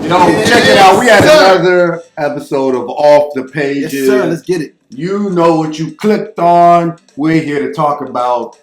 Yo, check it out. We had another episode of Off the Pages. Yes, sir. Let's get it. You know what you clicked on. We're here to talk about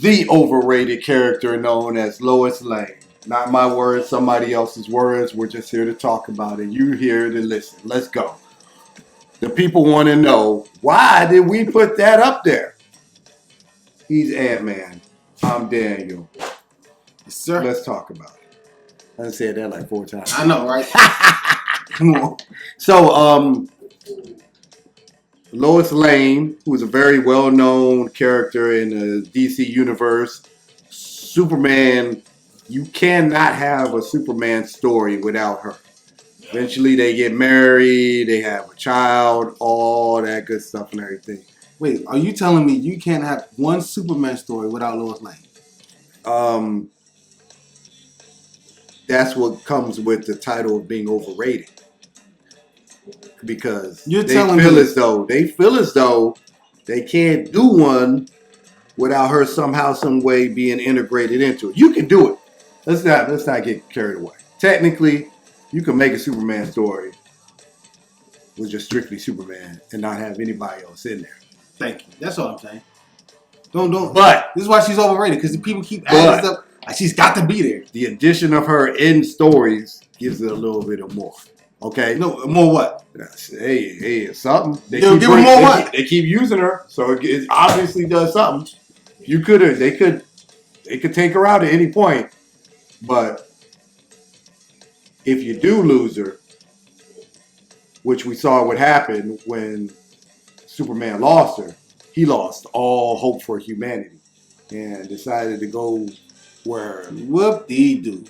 the overrated character known as Lois Lane. Not my words, somebody else's words. We're just here to talk about it. You here to listen. Let's go. The people want to know, why did we put that up there? He's Ant-Man. I'm Daniel. Yes, sir. Let's talk about it. I said that like 4 times. I know, right? Come on. So, Lois Lane, who is a very well-known character in the DC universe, Superman, you cannot have a Superman story without her. Eventually, they get married, they have a child, all that good stuff and everything. Wait, are you telling me you can't have one Superman story without Lois Lane? That's what comes with the title of being overrated. Because they feel as though they can't do one without her somehow, some way being integrated into it. You can do it. Let's not get carried away. Technically, you can make a Superman story with just strictly Superman and not have anybody else in there. Thank you. That's all I'm saying. Don't. But this is why she's overrated, because people keep adding stuff. She's got to be there. The addition of her in stories gives it a little bit of more. Okay? No, more what? Hey, it's something. Give her more what? They keep using her, so it obviously does something. They could take her out at any point, but if you do lose her, which we saw what happened when Superman lost her, he lost all hope for humanity and decided to go where whoop-dee-doo.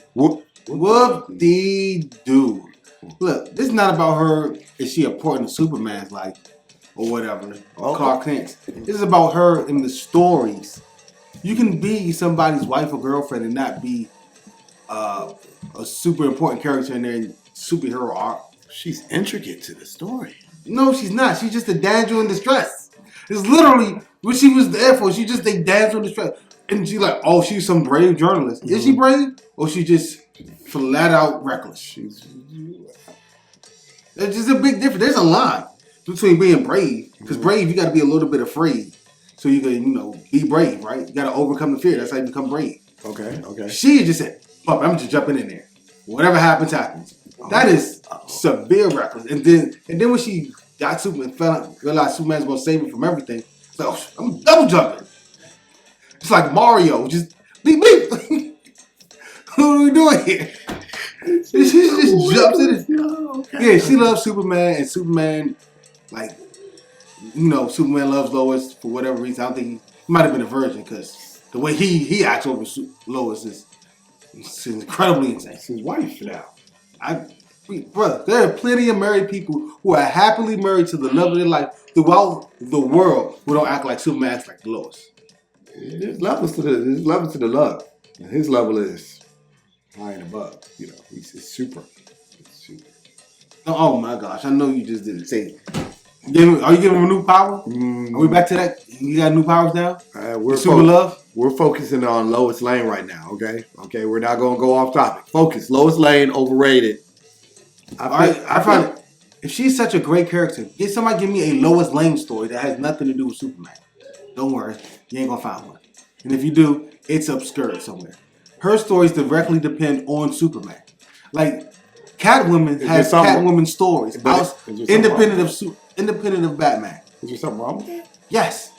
Whoop-dee-doo. Look, this is not about her. Is she important to Superman's life or whatever? Or Clark Kent's. This is about her in the stories. You can be somebody's wife or girlfriend and not be a super important character in their superhero arc. She's intricate to the story. No, she's not. She's just a damsel in distress. It's literally what she was there for. She's just a damsel in distress. And she's like, oh, she's some brave journalist. Mm-hmm. Is she brave? Or she just flat out reckless? There's just a big difference. There's a line between being brave. Because brave, you got to be a little bit afraid. So you can, be brave, right? You got to overcome the fear. That's how you become brave. Okay. She just said, I'm just jumping in there. Whatever happens, happens. That is severe reckless. And then when she got Superman, realized Superman's going to save her from everything. It's like, I'm double jumping. It's like Mario, just beep beep. What are we doing here? She just jumps in it. Okay. Yeah, she loves Superman, and Superman, Superman loves Lois for whatever reason. I don't think he might have been a virgin, because the way he acts over Lois is incredibly insane. It's his wife now. Brother, there are plenty of married people who are happily married to the love of their life throughout the world who don't act like Superman acts like Lois. There's levels to the love. And his level is high and above. He's super. Oh my gosh! I know you just didn't say it. Are you giving him a new power? Are we back to that? You got new powers now? We're focusing on Lois Lane right now. Okay. We're not gonna go off topic. Focus. Lois Lane, overrated. I find it. If she's such a great character, give me a Lois Lane story that has nothing to do with Superman. Don't worry, you ain't gonna find one. And if you do, it's obscure somewhere. Her stories directly depend on Superman. Like Catwoman has Catwoman stories, independent of Batman. Is there something wrong with that? Yes.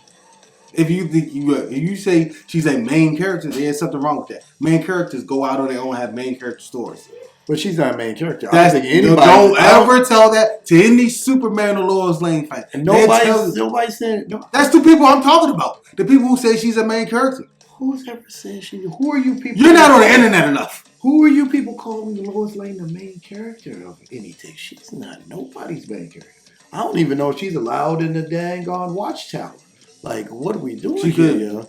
If you say she's a main character, there's something wrong with that. Main characters go out on their own and have main character stories. But she's not a main character. Don't ever tell that to any Superman or Lois Lane fan. And nobody said. No. That's the people I'm talking about. The people who say she's a main character. Who's ever said she? Who are you people? You're not on the internet enough. Who are you people calling Lois Lane the main character of anything? She's not nobody's main character. I don't even know if she's allowed in the dang on Watchtower. Like, what are we doing? She here, could. Yeah?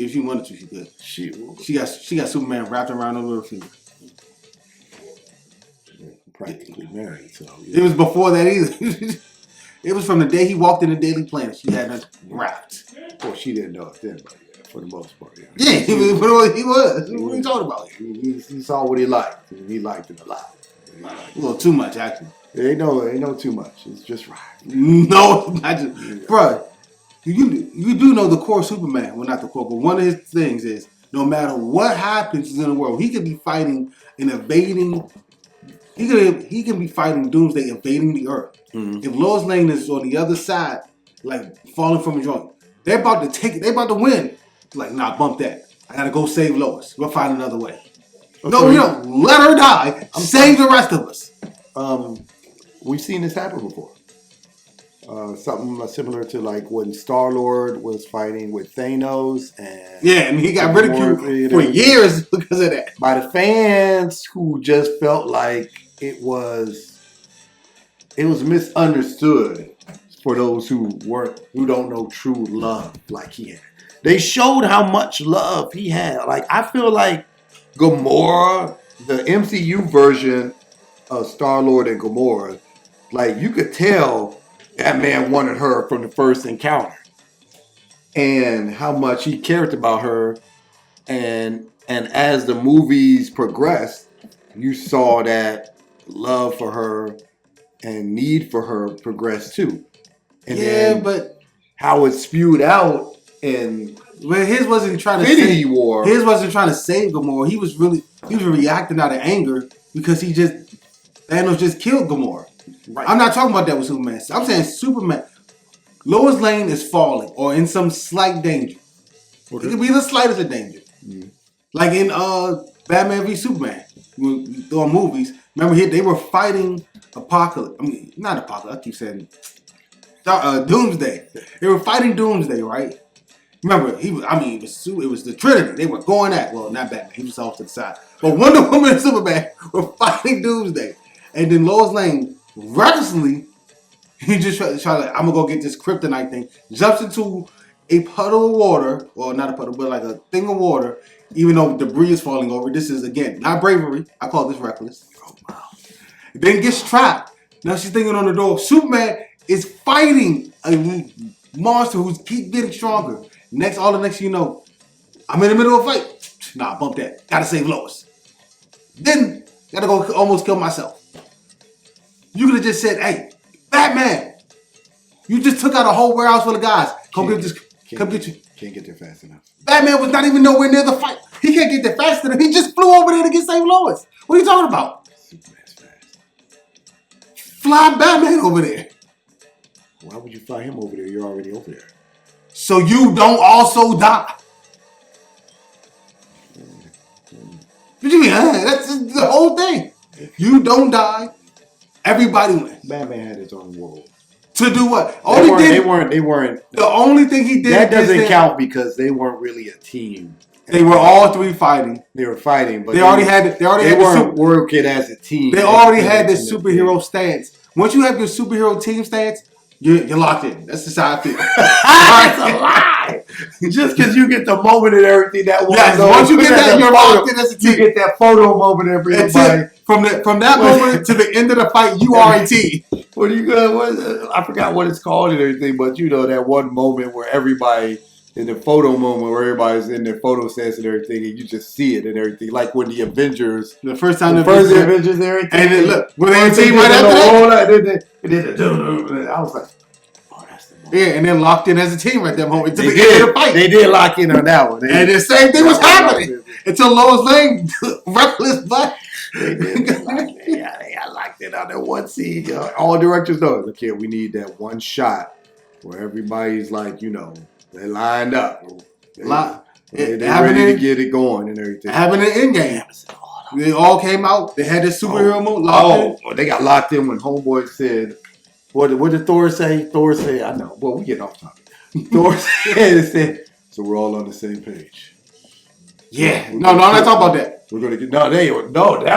If she wanted to, she could. She got Superman wrapped around her little finger. Practically married, so yeah. It was before that either. It was from the day he walked in the Daily Planet. She had us wrapped. Well, she didn't know it then, but for the most part, yeah, he was. What are you talking about? He saw what he liked, and he liked it a lot. A little too much, actually. Ain't no too much. It's just right. No, not just, bro. You do know the core Superman. Well, not the core, but one of his things is no matter what happens in the world, he could be fighting and evading. He can be fighting Doomsday, invading the Earth. Mm-hmm. If Lois Lane is on the other side, like falling from a joint, they're about to take it. They're about to win. Like, nah, bump that. I gotta go save Lois. We'll find another way. Okay. No, we don't. Let her die. Save the rest of us. We've seen this happen before. Something similar to like when Star-Lord was fighting with Thanos, and he got ridiculed for years because of that by the fans who just felt like it was misunderstood for those who don't know true love like he had. They showed how much love he had. Like, I feel like Gamora, the MCU version of Star-Lord and Gamora, like, you could tell that man wanted her from the first encounter. And how much he cared about her. And as the movies progressed, you saw that love for her and need for her progress too. And then but how it spewed out in his wasn't trying to Infinity War. His wasn't trying to save Gamora. He was reacting out of anger because Thanos just killed Gamora. Right. I'm not talking about that with Superman. I'm saying Superman. Lois Lane is falling or in some slight danger. Okay. It could be the slightest of danger. Mm. Like in Batman v Superman, on movies. Remember, they were fighting Apocalypse. I mean, not Apocalypse. I keep saying Doomsday. They were fighting Doomsday, right? Remember, it was the Trinity. They were going at. Well, not Batman. He was off to the side. But Wonder Woman and Superman were fighting Doomsday, and then Lois Lane recklessly, he just try to, I'm gonna go get this kryptonite thing. Jumps into a puddle of water, or not a puddle, but like a thing of water. Even though debris is falling over, this is again not bravery. I call this reckless. Oh wow! Then gets trapped. Now she's thinking on the door. Superman is fighting a monster who's keep getting stronger. All the next you know, I'm in the middle of a fight. Nah, bump that. Gotta save Lois. Then gotta go almost kill myself. You could have just said, "Hey, Batman, you just took out a whole warehouse full of guys. Come get you." Can't get there fast enough. Batman was not even nowhere near the fight. He can't get there fast enough. He just flew over there to get save Lois. What are you talking about? Superman's fast. Fly Batman over there. Why would you fly him over there? You're already over there. So you don't also die. What do you mean? That's the whole thing. You don't die. Everybody wins. Batman had his own world. To do what? They weren't. The only thing he did. That doesn't count because they weren't really a team. They were all three fighting. They were fighting, but they weren't working as a team. They already had this superhero stance. Once you have your superhero team stance, you're locked in. That's just how I feel. That's a lie. Just because you get the moment and everything that one. Yes, once you get that, you're locked in as a team. You get that photo moment everybody. From that moment to the end of the fight, you are a team. What are you gonna? I forgot what it's called and everything, but you know that one moment where everybody in the photo moment where everybody's in their photo stance and everything, and you just see it and everything. Like when the Avengers, the first time the Avengers and everything, and then look, when they team right after that, I was like, oh, that's the moment. Yeah, and then locked in as a team at that moment to the end of the fight. They did lock in on that one, and the same thing was happening until Lois Lane reckless butt. They got locked in on that one scene. All directors know, look here, we need that one shot where everybody's like, they lined up. They're ready to get it going and everything. Having an end game. They all came out. They had this superhero mode locked in. They got locked in when Homeboy said, what did Thor say? Thor said, I know. Well, we get off topic. Thor said, so we're all on the same page. Yeah. No, I'm not talking about that. We're gonna get that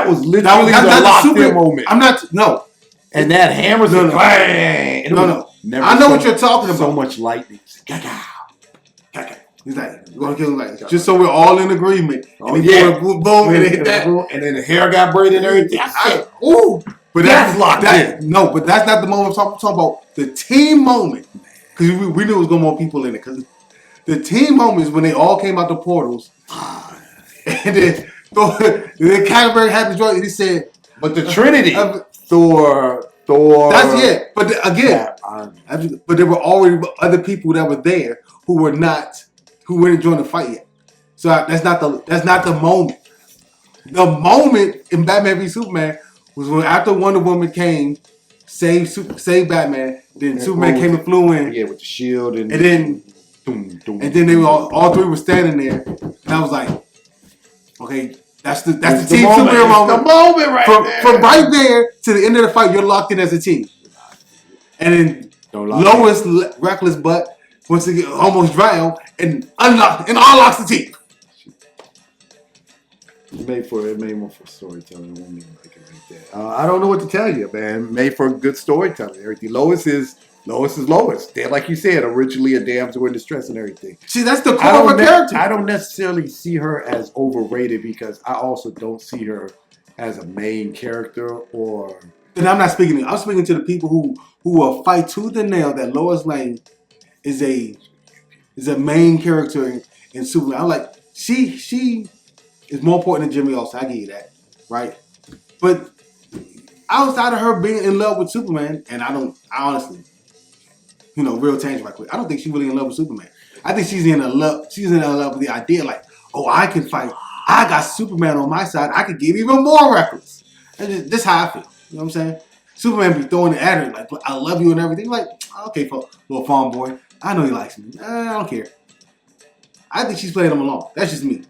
was literally the locked-in moment. I'm not and that hammer's bang. No. I know what you're talking about. So much lightning. He's like, we're gonna kill him like just so we're all in agreement. Oh, and boom, and it hit that. And then the hair got braided and everything. But that's locked in. No, but that's not the moment I'm talking about. The team moment. Because we knew it was gonna be more people in it. Because the team moment is when they all came out the portals. And then Catterberg had the joint and he said, But the Trinity, Thor. That's it. But but there were already other people that were there who weren't joining the fight yet. So that's not the moment. The moment in Batman v Superman was when after Wonder Woman came, saved Batman. Then Superman came and flew in. Yeah, with the shield and then they were all three were standing there, and I was like, okay, that's the team superhero moment. The moment right from right there to the end of the fight, you're locked in as a team. And then Lois reckless butt once again almost drowned and unlocks the team. It made more for storytelling. It like that. I don't know what to tell you, man. It made for good storytelling. Everything. Lois is Lois. They're, like you said, originally a damsel in distress and everything. See, that's the core of her character. I don't necessarily see her as overrated because I also don't see her as a main character or. And I'm not speaking. I'm speaking to the people who will fight tooth and nail that Lois Lane is a main character in Superman. I'm like, she is more important than Jimmy Olsen. I give you that, right? But outside of her being in love with Superman, and I honestly, real tangent right quick, I don't think she's really in love with Superman. I think she's in love with the idea, like, oh, I can fight. I got Superman on my side. I could get even more reckless. And this how I feel. You know what I'm saying? Superman be throwing it at her like, I love you and everything. Like, okay, little farm boy. I know he likes me. I don't care. I think she's playing him along. That's just me.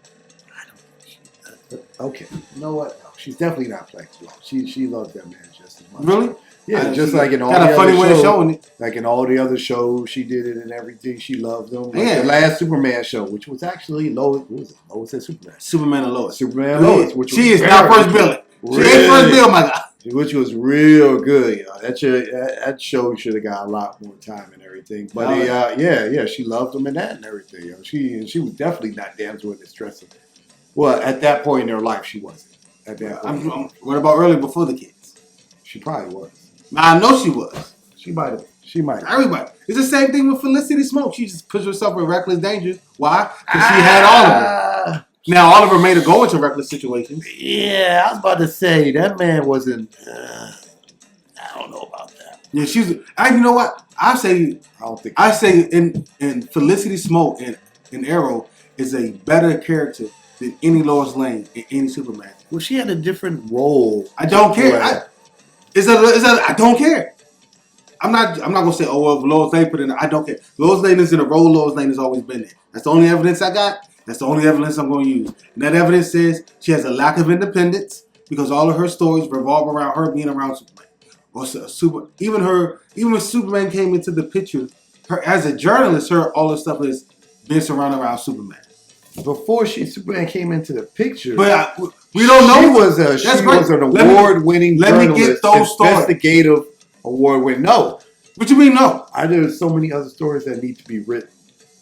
Okay. You know what? No, she's definitely not playing along. She loves that man just as much. Really? Yeah, just like in all the other way of showing it. Like in all the other shows, she did it and everything. She loved them. Like the last Superman show, which was actually Lois. What was it? Lois and Superman. Superman and Lois. Superman and Lois. Which she is not first billing. She ain't first bill, my guy. Which was real good. That show should have got a lot more time and everything. But she loved him in that and everything. She was definitely not damsel in distress. Well, at that point in her life, she wasn't. At that point. What about early before the kids? She probably was. I know she was. She might have. She might have. Everybody. It's the same thing with Felicity Smoke. She just put herself in reckless danger. Why? Because she had Oliver. Now, Oliver made her go into reckless situations. Yeah, I was about to say, that man wasn't... I don't know about that. Yeah, you know what? I say in Felicity Smoke in Arrow is a better character than any Lois Lane in any Superman. Well, she had a different role. I don't care. I don't care. I'm not gonna say, oh, well, Lois Lane put in. I don't care. Lois Lane is in a role. Lois Lane has always been there. That's the only evidence I got. That's the only evidence I'm going to use. And that evidence says she has a lack of independence because all of her stories revolve around her being around Superman. Even when Superman came into the picture, her as a journalist, all her stuff is been surrounded around Superman. Before Superman came into the picture, but we don't know. She was an award-winning journalist. Let me get those stories. Investigative award-winning. No. What you mean no? There's so many other stories that need to be written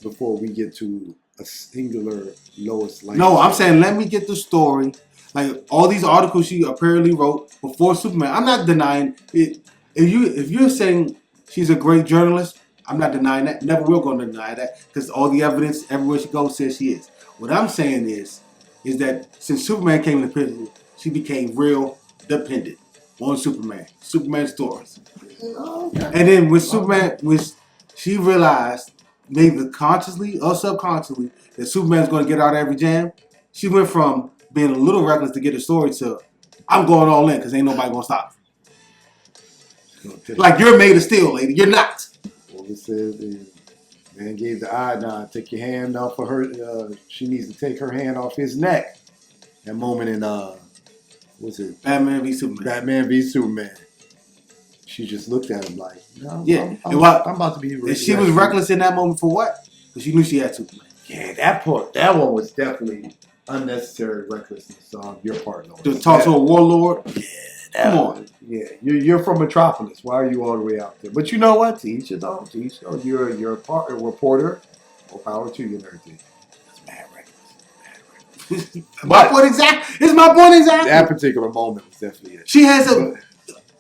before we get to a singular Lois Lane. No, I'm saying let me get the story. Like all these articles she apparently wrote before Superman. I'm not denying it. If you're saying she's a great journalist, I'm not denying that. Never will going to deny that because all the evidence everywhere she goes says she is. What I'm saying is that since Superman came into picture, she became real dependent on Superman stories. Okay. And then when she realized, maybe consciously or subconsciously, that Superman's going to get out of every jam, she went from being a little reckless to get a story to, I'm going all in because ain't nobody going to stop me. Like, you're made of steel, lady. You're not. Well, it says man gave the eye nod. Take your hand off of her. She needs to take her hand off his neck. That moment in, what's it? Batman v Superman. Batman v Superman. She just looked at him like, no, yeah. I'm about to be rich. She was reckless in that moment for what? Because she knew she had Superman. Yeah, that one was definitely unnecessary recklessness on your part, Lois. To talk to a warlord? Yeah, come on. Yeah, you're from Metropolis. Why are you all the way out there? But you know what? To each his own. To each his own. You're a reporter. More power to you and everything. That's mad reckless. It's my point exactly. That particular moment was definitely it. She has a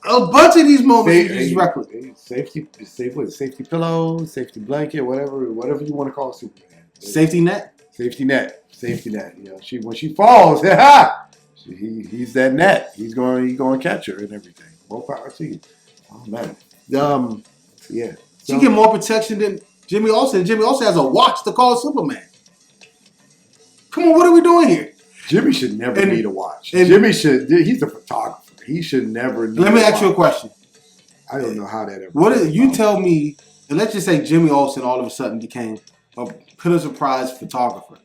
bunch of these moments. She's reckless. Safety pillow, safety blanket, whatever you want to call Superman. Safety net. You know, when she falls, he's that net. He's going to catch her and everything. More power to you. Oh man. Yeah. She get more protection than Jimmy Olsen. Jimmy Olsen has a watch to call Superman. Come on, what are we doing here? Jimmy should never need a watch. Jimmy should. He's a photographer. He should never need. Let me ask you a question. I don't know how that ever. What is you tell me? And let's just say Jimmy Olsen all of a sudden became a Pulitzer Prize photographer.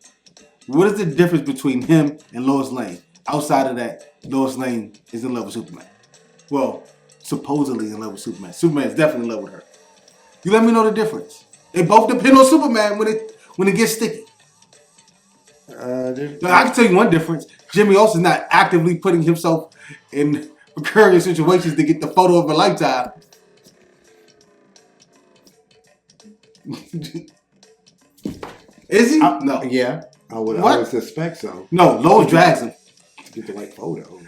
What is the difference between him and Lois Lane? Outside of that, Lois Lane is in love with Superman. Well, supposedly in love with Superman. Superman is definitely in love with her. You let me know the difference. They both depend on Superman when it gets sticky. I can tell you one difference. Jimmy Olsen's not actively putting himself in precarious situations to get the photo of a lifetime. Is he? No. Yeah, I would suspect so. No, Lois drags him. To get the right photo.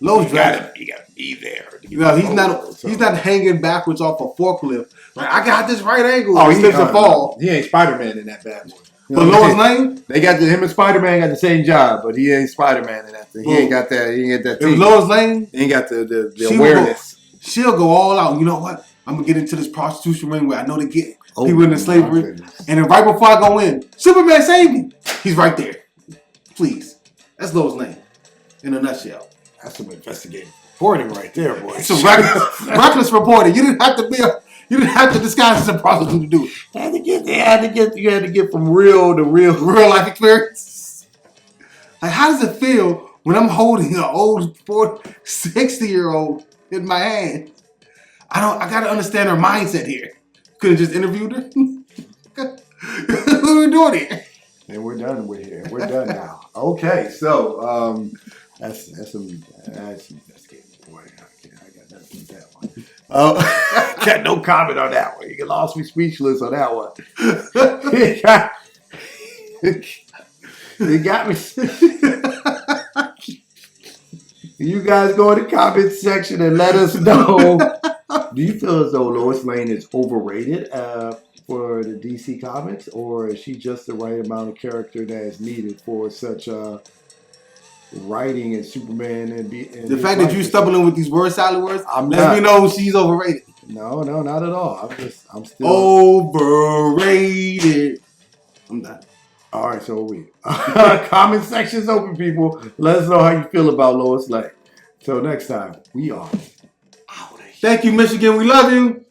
Lois drags him. You gotta be there. No, he's not hanging backwards off a forklift. Like, I got this right angle. Oh, he slips and fall. He ain't Spider-Man in that bad boy. But Lois Lane? They got him and Spider-Man got the same job, but he ain't Spider-Man in that thing. He ain't got that. He ain't got that. If Lois Lane, he ain't got the awareness. She'll go all out. You know what? I'm gonna get into this prostitution ring where I know they get people into slavery, and then right before I go in, Superman save me. He's right there. Please, that's Lois Lane in a nutshell. That's some investigative reporting right there, boy. It's some reckless reporting. You didn't have to disguise as a prostitute to do it. You had to get from real life experience. Like, how does it feel when I'm holding an old 60-year-old in my hand? I gotta understand her mindset here. Could have just interviewed her. What are we doing here? And we're done with here. We're done now. Okay, so that's investigative reporting. I got nothing with that one. Got no comment on that one. You lost me speechless on that one. You got me. You guys go in the comment section and let us know. Do you feel as though Lois Lane is overrated for the DC Comics, or is she just the right amount of character that is needed for such writing and Superman and the fact that you stumbling with these salad words, let me know she's overrated. No, not at all. I'm still overrated. I'm done. All right, so are we. Comment section's open, people. Let us know how you feel about Lois Lane. Till next time, we are out of here. Thank you, Michigan. We love you.